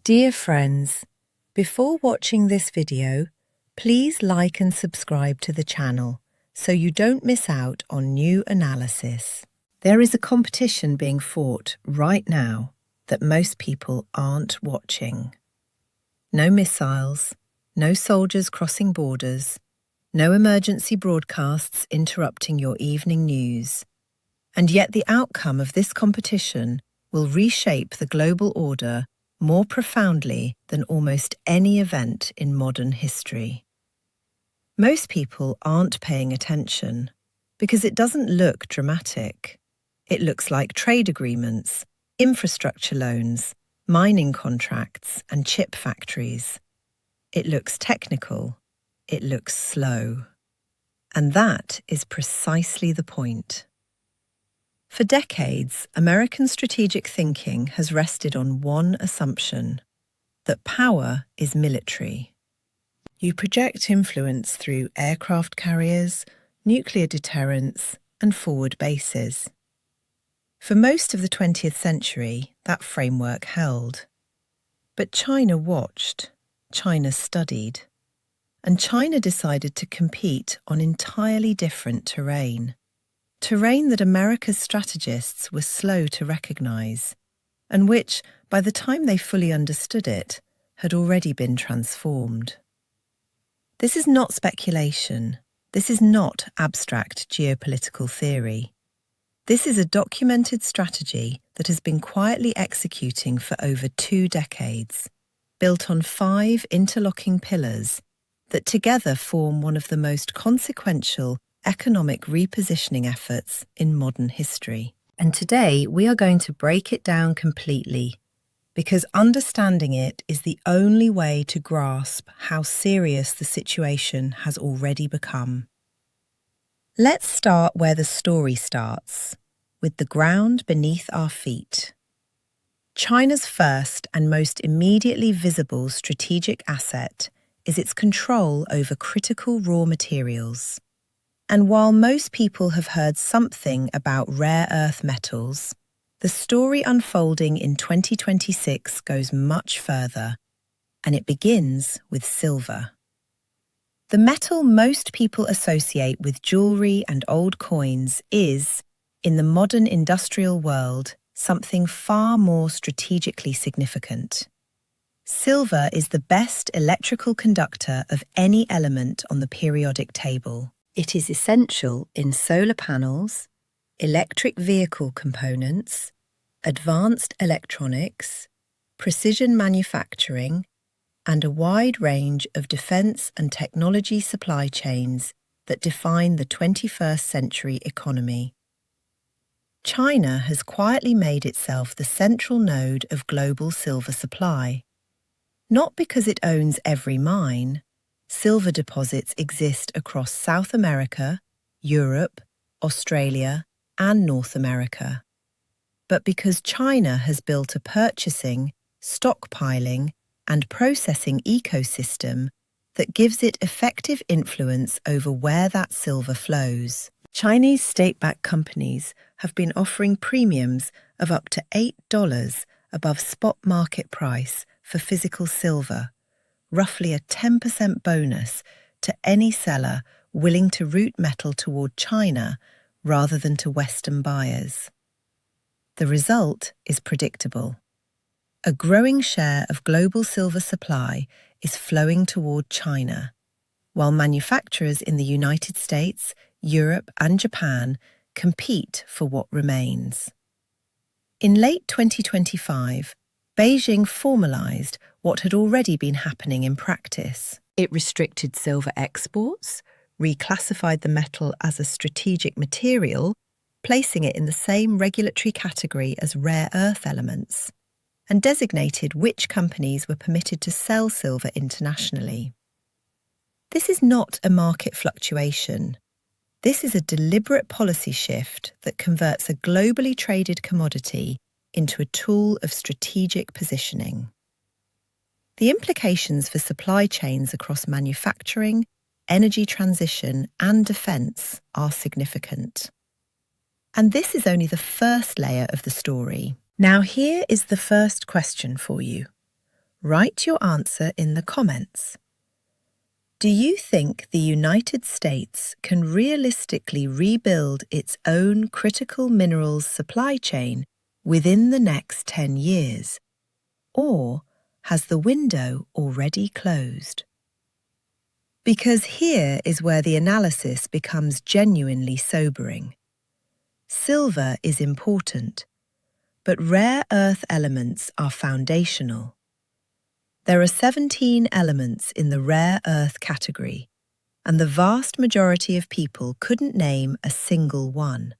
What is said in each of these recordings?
Dear friends, before watching this video, please like and subscribe to the channel so you don't miss out on new analysis. There is a competition being fought right now that most people aren't watching. No missiles, no soldiers crossing borders, no emergency broadcasts interrupting your evening news. And yet the outcome of this competition will reshape the global order more profoundly than almost any event in modern history. Most people aren't paying attention because it doesn't look dramatic. It looks like trade agreements, infrastructure loans, mining contracts, and chip factories. It looks technical. It looks slow. And that is precisely the point. For decades, American strategic thinking has rested on one assumption: that power is military. You project influence through aircraft carriers, nuclear deterrence, and forward bases. For most of the 20th century, that framework held. But China watched, China studied, and China decided to compete on entirely different terrain. Terrain that America's strategists were slow to recognise, and which, by the time they fully understood it, had already been transformed. This is not speculation. This is not abstract geopolitical theory. This is a documented strategy that has been quietly executing for over 2 decades, built on 5 interlocking pillars that together form one of the most consequential economic repositioning efforts in modern history. And today we are going to break it down completely, because understanding it is the only way to grasp how serious the situation has already become. Let's start where the story starts, with the ground beneath our feet. China's first and most immediately visible strategic asset is its control over critical raw materials. And while most people have heard something about rare earth metals, the story unfolding in 2026 goes much further, and it begins with silver. The metal most people associate with jewelry and old coins is, in the modern industrial world, something far more strategically significant. Silver is the best electrical conductor of any element on the periodic table. It is essential in solar panels, electric vehicle components, advanced electronics, precision manufacturing, and a wide range of defense and technology supply chains that define the 21st century economy. China has quietly made itself the central node of global silver supply. Not because it owns every mine. Silver deposits exist across South America, Europe, Australia, and North America. But because China has built a purchasing, stockpiling, and processing ecosystem that gives it effective influence over where that silver flows. Chinese state-backed companies have been offering premiums of up to $8 above spot market price for physical silver, roughly a 10% bonus to any seller willing to route metal toward China rather than to Western buyers. The result is predictable. A growing share of global silver supply is flowing toward China, while manufacturers in the United States, Europe, and Japan compete for what remains. In late 2025, Beijing formalised what had already been happening in practice. It restricted silver exports, reclassified the metal as a strategic material, placing it in the same regulatory category as rare earth elements, and designated which companies were permitted to sell silver internationally. This is not a market fluctuation. This is a deliberate policy shift that converts a globally traded commodity into a tool of strategic positioning. The implications for supply chains across manufacturing, energy transition, and defence are significant. And this is only the first layer of the story. Now here is the first question for you. Write your answer in the comments. Do you think the United States can realistically rebuild its own critical minerals supply chain within the next 10 years? Or has the window already closed? Because here is where the analysis becomes genuinely sobering. Silver is important, but rare earth elements are foundational. There are 17 elements in the rare earth category, and the vast majority of people couldn't name a single one.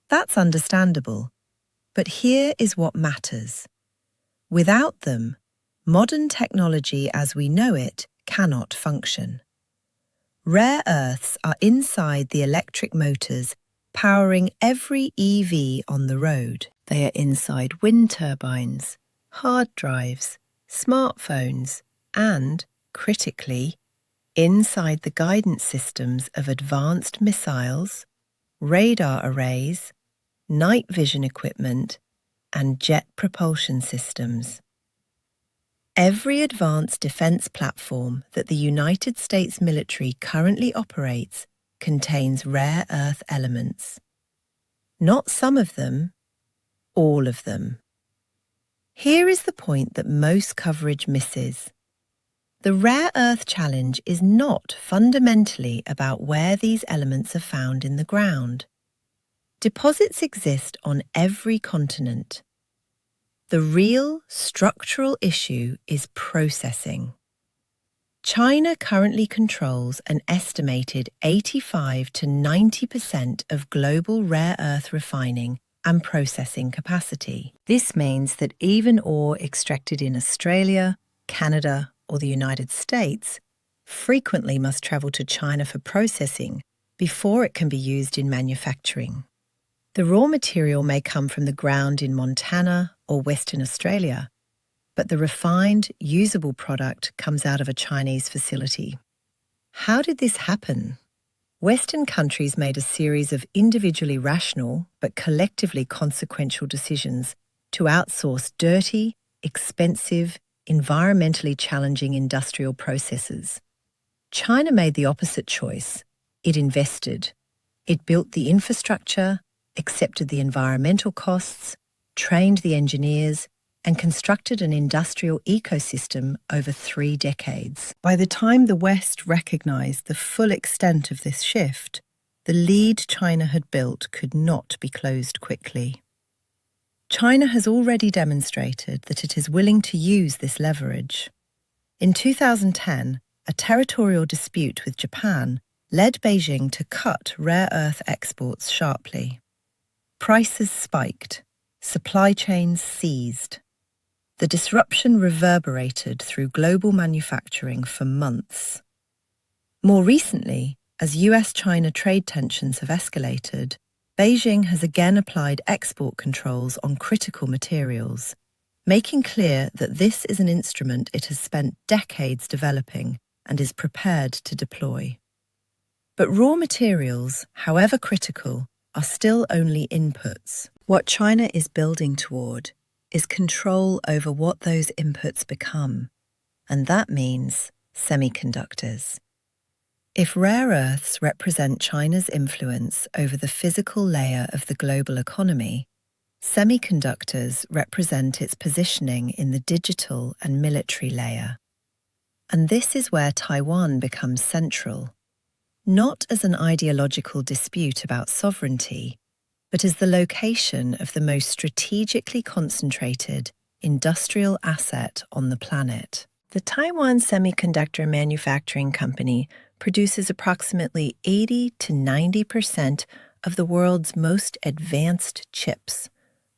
That's understandable, but here is what matters. Without them, modern technology as we know it cannot function. Rare earths are inside the electric motors powering every EV on the road. They are inside wind turbines, hard drives, smartphones, and, critically, inside the guidance systems of advanced missiles, radar arrays, night vision equipment, and jet propulsion systems. Every advanced defense platform that the United States military currently operates contains rare earth elements. Not some of them, all of them. Here is the point that most coverage misses. The rare earth challenge is not fundamentally about where these elements are found in the ground. Deposits exist on every continent. The real structural issue is processing. China currently controls an estimated 85 to 90% of global rare earth refining and processing capacity. This means that even ore extracted in Australia, Canada, or the United States frequently must travel to China for processing before it can be used in manufacturing. The raw material may come from the ground in Montana or Western Australia, but the refined, usable product comes out of a Chinese facility. How did this happen? Western countries made a series of individually rational but collectively consequential decisions to outsource dirty, expensive, environmentally challenging industrial processes. China made the opposite choice. It invested. It built the infrastructure, accepted the environmental costs, trained the engineers, and constructed an industrial ecosystem over 3 decades. By the time the West recognized the full extent of this shift, the lead China had built could not be closed quickly. China has already demonstrated that it is willing to use this leverage. In 2010, a territorial dispute with Japan led Beijing to cut rare earth exports sharply. Prices spiked, supply chains seized. The disruption reverberated through global manufacturing for months. More recently, as US-China trade tensions have escalated, Beijing has again applied export controls on critical materials, making clear that this is an instrument it has spent decades developing and is prepared to deploy. But raw materials, however critical, are still only inputs. What China is building toward is control over what those inputs become, and that means semiconductors. If rare earths represent China's influence over the physical layer of the global economy, semiconductors represent its positioning in the digital and military layer. And this is where Taiwan becomes central, not as an ideological dispute about sovereignty, but as the location of the most strategically concentrated industrial asset on the planet. The Taiwan Semiconductor Manufacturing Company produces approximately 80 to 90% of the world's most advanced chips,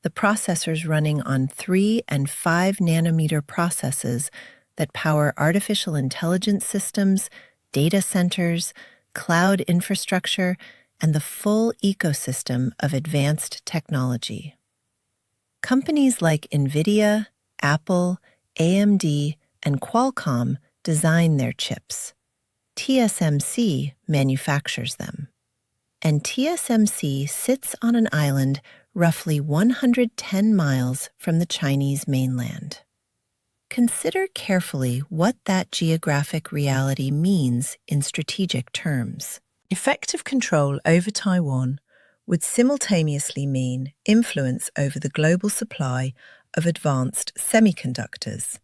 the processors running on 3 and 5 nanometer processes that power artificial intelligence systems, data centers, cloud infrastructure, and the full ecosystem of advanced technology. Companies like NVIDIA, Apple, AMD, and Qualcomm design their chips. TSMC manufactures them. And TSMC sits on an island roughly 110 miles from the Chinese mainland. consider carefully what that geographic reality means in strategic terms. Effective control over Taiwan would simultaneously mean influence over the global supply of advanced semiconductors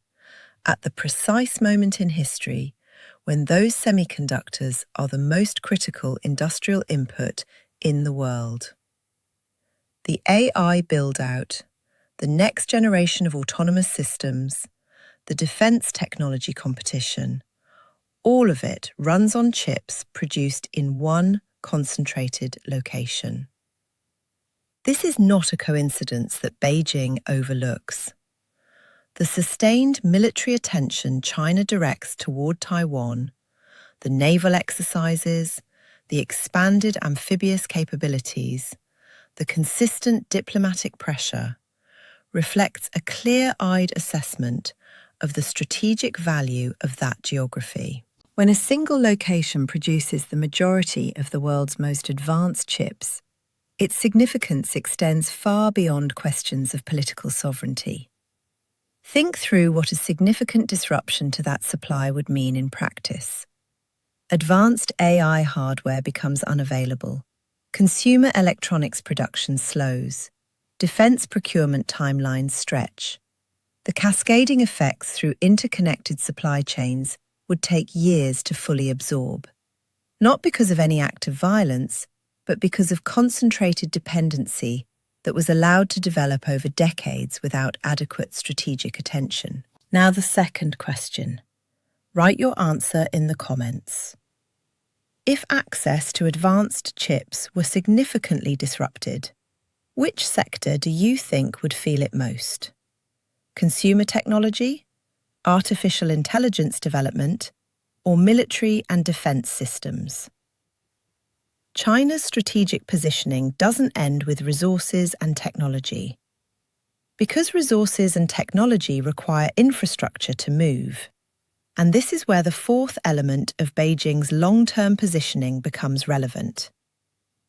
at the precise moment in history when those semiconductors are the most critical industrial input in the world. The AI build-out, the next generation of autonomous systems, the defense technology competition, all of it runs on chips produced in one concentrated location. This is not a coincidence that Beijing overlooks. The sustained military attention China directs toward Taiwan, the naval exercises, the expanded amphibious capabilities, the consistent diplomatic pressure, reflects a clear-eyed assessment of the strategic value of that geography. When a single location produces the majority of the world's most advanced chips, its significance extends far beyond questions of political sovereignty. Think through what a significant disruption to that supply would mean in practice. Advanced AI hardware becomes unavailable. Consumer electronics production slows. Defense procurement timelines stretch. The cascading effects through interconnected supply chains would take years to fully absorb. Not because of any act of violence, but because of concentrated dependency that was allowed to develop over decades without adequate strategic attention. Now the second question. Write your answer in the comments. If access to advanced chips were significantly disrupted, which sector do you think would feel it most? Consumer technology, artificial intelligence development, or military and defense systems? China's strategic positioning doesn't end with resources and technology. Because resources and technology require infrastructure to move, and this is where the fourth element of Beijing's long-term positioning becomes relevant: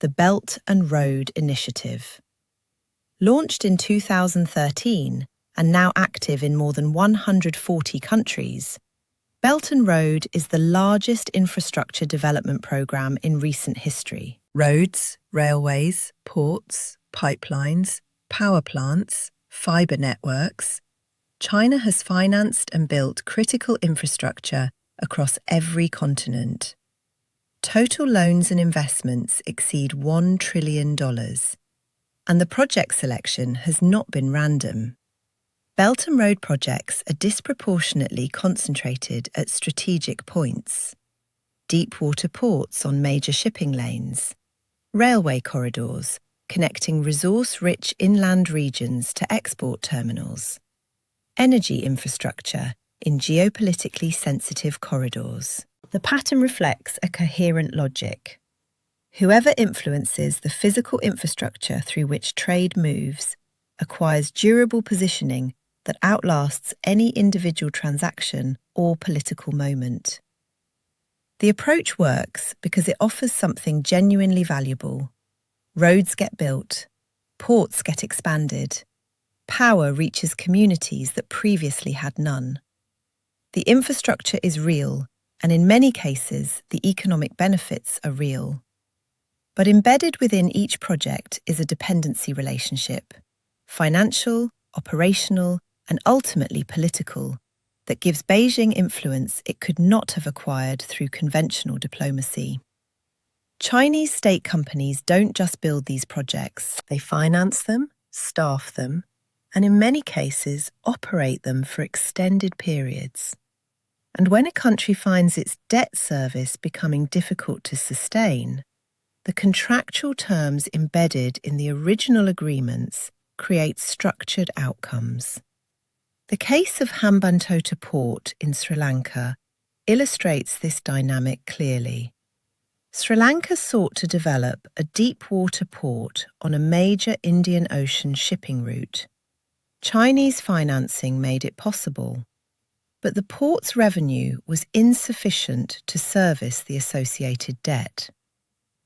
the Belt and Road Initiative. Launched in 2013 and now active in more than 140 countries, Belt and Road is the largest infrastructure development program in recent history. Roads, railways, ports, pipelines, power plants, fiber networks. China has financed and built critical infrastructure across every continent. Total loans and investments exceed $1 trillion, and the project selection has not been random. Belt and Road projects are disproportionately concentrated at strategic points: deep water ports on major shipping lanes, railway corridors connecting resource-rich inland regions to export terminals, energy infrastructure in geopolitically sensitive corridors. The pattern reflects a coherent logic. Whoever influences the physical infrastructure through which trade moves acquires durable positioning that outlasts any individual transaction or political moment. The approach works because it offers something genuinely valuable. Roads get built, ports get expanded, power reaches communities that previously had none. The infrastructure is real, and in many cases, the economic benefits are real. But embedded within each project is a dependency relationship: financial, operational, and ultimately political, that gives Beijing influence it could not have acquired through conventional diplomacy. Chinese state companies don't just build these projects, they finance them, staff them, and in many cases operate them for extended periods. And when a country finds its debt service becoming difficult to sustain, the contractual terms embedded in the original agreements create structured outcomes. The case of Hambantota Port in Sri Lanka illustrates this dynamic clearly. Sri Lanka sought to develop a deep water port on a major Indian Ocean shipping route. Chinese financing made it possible, but the port's revenue was insufficient to service the associated debt.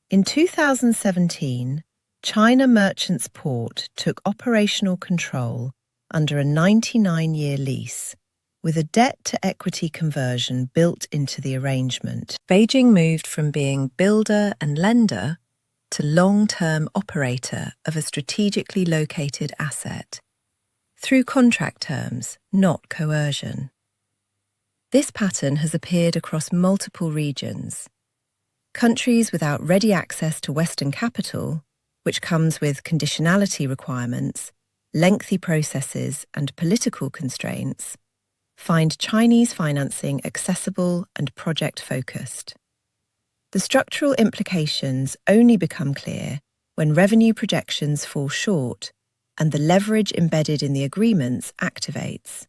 In 2017, China Merchants Port took operational control under a 99-year lease, with a debt-to-equity conversion built into the arrangement. Beijing moved from being builder and lender to long-term operator of a strategically located asset, through contract terms, not coercion. This pattern has appeared across multiple regions. Countries without ready access to Western capital, which comes with conditionality requirements, lengthy processes, and political constraints, find Chinese financing accessible and project-focused. The structural implications only become clear when revenue projections fall short and the leverage embedded in the agreements activates.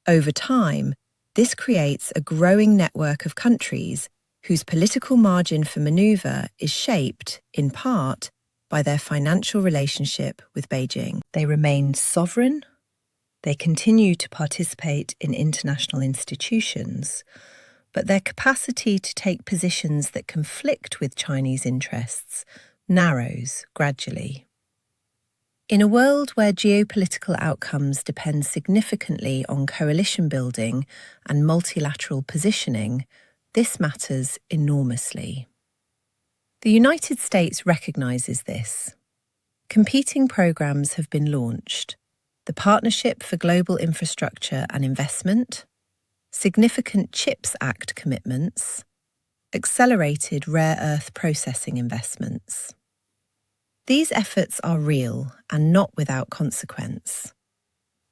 Over time, this creates a growing network of countries whose political margin for maneuver is shaped, in part, by their financial relationship with Beijing. They remain sovereign, they continue to participate in international institutions, but their capacity to take positions that conflict with Chinese interests narrows gradually. In a world where geopolitical outcomes depend significantly on coalition building and multilateral positioning, this matters enormously. The United States recognizes this. Competing programs have been launched: the Partnership for Global Infrastructure and Investment, significant CHIPS Act commitments, accelerated rare earth processing investments. These efforts are real and not without consequence.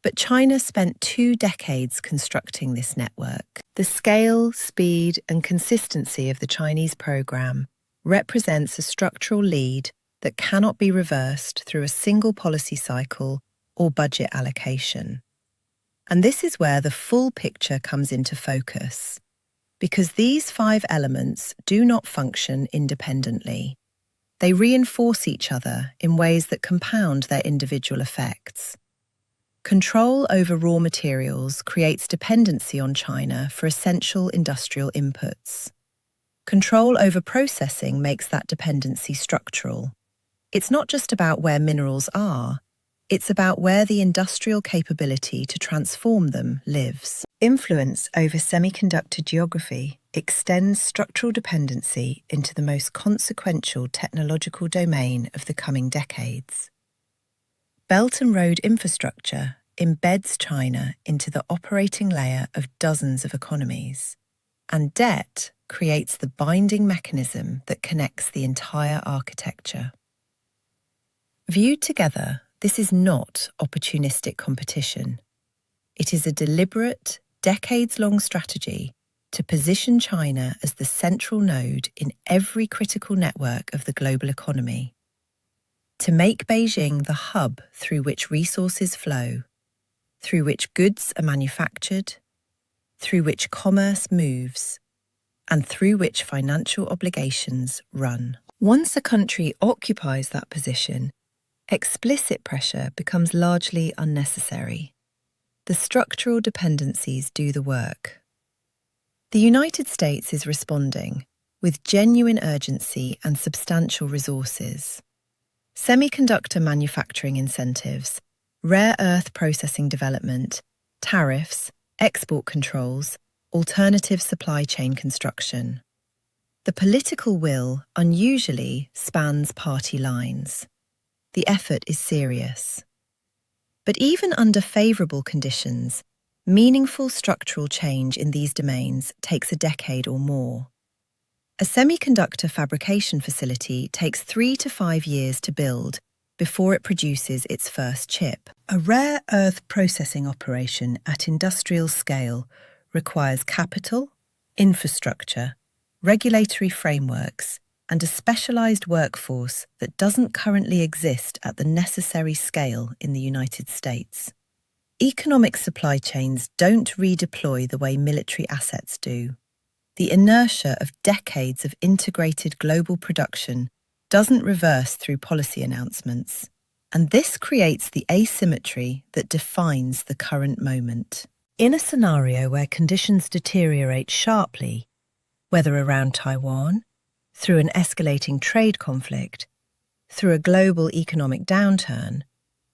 But China spent 2 decades constructing this network. The scale, speed, and consistency of the Chinese program represents a structural lead that cannot be reversed through a single policy cycle or budget allocation. And this is where the full picture comes into focus, because these 5 elements do not function independently. They reinforce each other in ways that compound their individual effects. Control over raw materials creates dependency on China for essential industrial inputs. Control over processing makes that dependency structural. It's not just about where minerals are, it's about where the industrial capability to transform them lives. Influence over semiconductor geography extends structural dependency into the most consequential technological domain of the coming decades. Belt and Road infrastructure embeds China into the operating layer of dozens of economies, and debt creates the binding mechanism that connects the entire architecture. Viewed together, this is not opportunistic competition. It is a deliberate, decades-long strategy to position China as the central node in every critical network of the global economy, to make Beijing the hub through which resources flow, through which goods are manufactured, through which commerce moves, and through which financial obligations run. Once a country occupies that position, explicit pressure becomes largely unnecessary. The structural dependencies do the work. The United States is responding with genuine urgency and substantial resources. Semiconductor manufacturing incentives, rare earth processing development, tariffs, export controls, alternative supply chain construction. The political will unusually spans party lines. The effort is serious. But even under favourable conditions, meaningful structural change in these domains takes a decade or more. A semiconductor fabrication facility takes 3 to 5 years to build before it produces its first chip. A rare earth processing operation at industrial scale requires capital, infrastructure, regulatory frameworks, and a specialised workforce that doesn't currently exist at the necessary scale in the United States. Economic supply chains don't redeploy the way military assets do. The inertia of decades of integrated global production doesn't reverse through policy announcements, and this creates the asymmetry that defines the current moment. In a scenario where conditions deteriorate sharply, whether around Taiwan, through an escalating trade conflict, through a global economic downturn,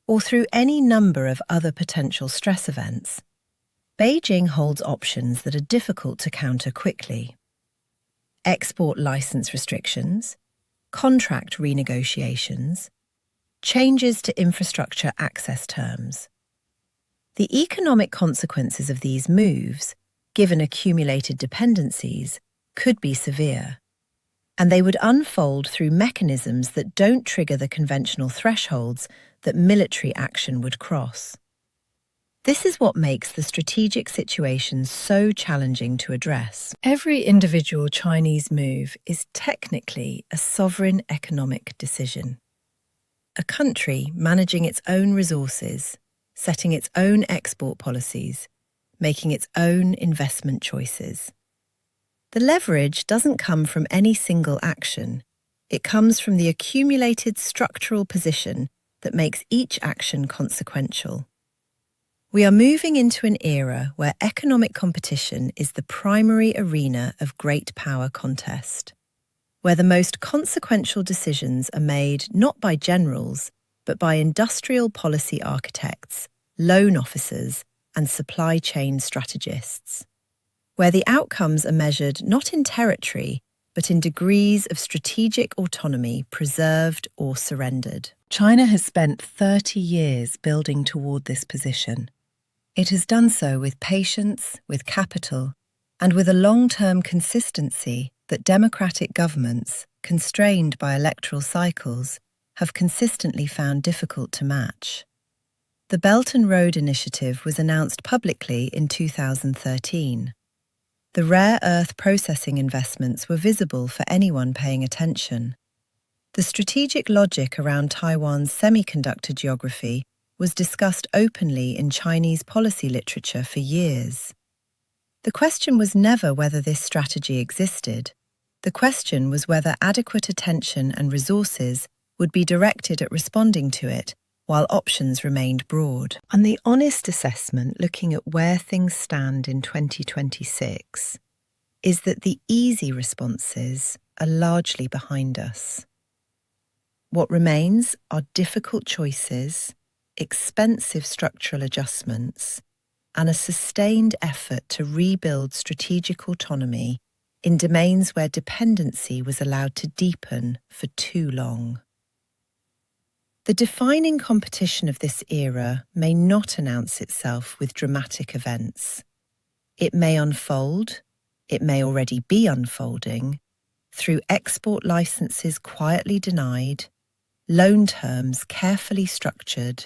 or through any number of other potential stress events, Beijing holds options that are difficult to counter quickly. Export license restrictions, contract renegotiations, changes to infrastructure access terms. The economic consequences of these moves, given accumulated dependencies, could be severe, and they would unfold through mechanisms that don't trigger the conventional thresholds that military action would cross. This is what makes the strategic situation so challenging to address. Every individual Chinese move is technically a sovereign economic decision. A country managing its own resources, setting its own export policies, making its own investment choices. The leverage doesn't come from any single action. It comes from the accumulated structural position that makes each action consequential. We are moving into an era where economic competition is the primary arena of great power contest, where the most consequential decisions are made not by generals, but by industrial policy architects, loan officers, and supply chain strategists, where the outcomes are measured not in territory, but in degrees of strategic autonomy preserved or surrendered. China has spent 30 years building toward this position. It has done so with patience, with capital, and with a long-term consistency that democratic governments, constrained by electoral cycles, have consistently found difficult to match. The Belt and Road Initiative was announced publicly in 2013. The rare earth processing investments were visible for anyone paying attention. The strategic logic around Taiwan's semiconductor geography was discussed openly in Chinese policy literature for years. The question was never whether this strategy existed. The question was whether adequate attention and resources would be directed at responding to it, while options remained broad. And the honest assessment, looking at where things stand in 2026, is that the easy responses are largely behind us. What remains are difficult choices, expensive structural adjustments, and a sustained effort to rebuild strategic autonomy in domains where dependency was allowed to deepen for too long. The defining competition of this era may not announce itself with dramatic events. It may unfold, it may already be unfolding, through export licenses quietly denied, loan terms carefully structured,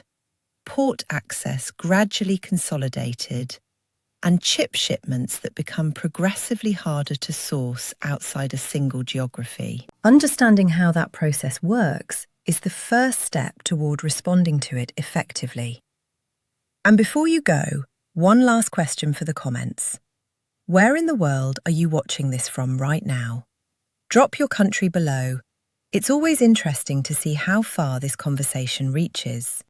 port access gradually consolidated, and chip shipments that become progressively harder to source outside a single geography. Understanding how that process works is the first step toward responding to it effectively. And before you go, one last question for the comments. Where in the world are you watching this from right now? Drop your country below. It's always interesting to see how far this conversation reaches.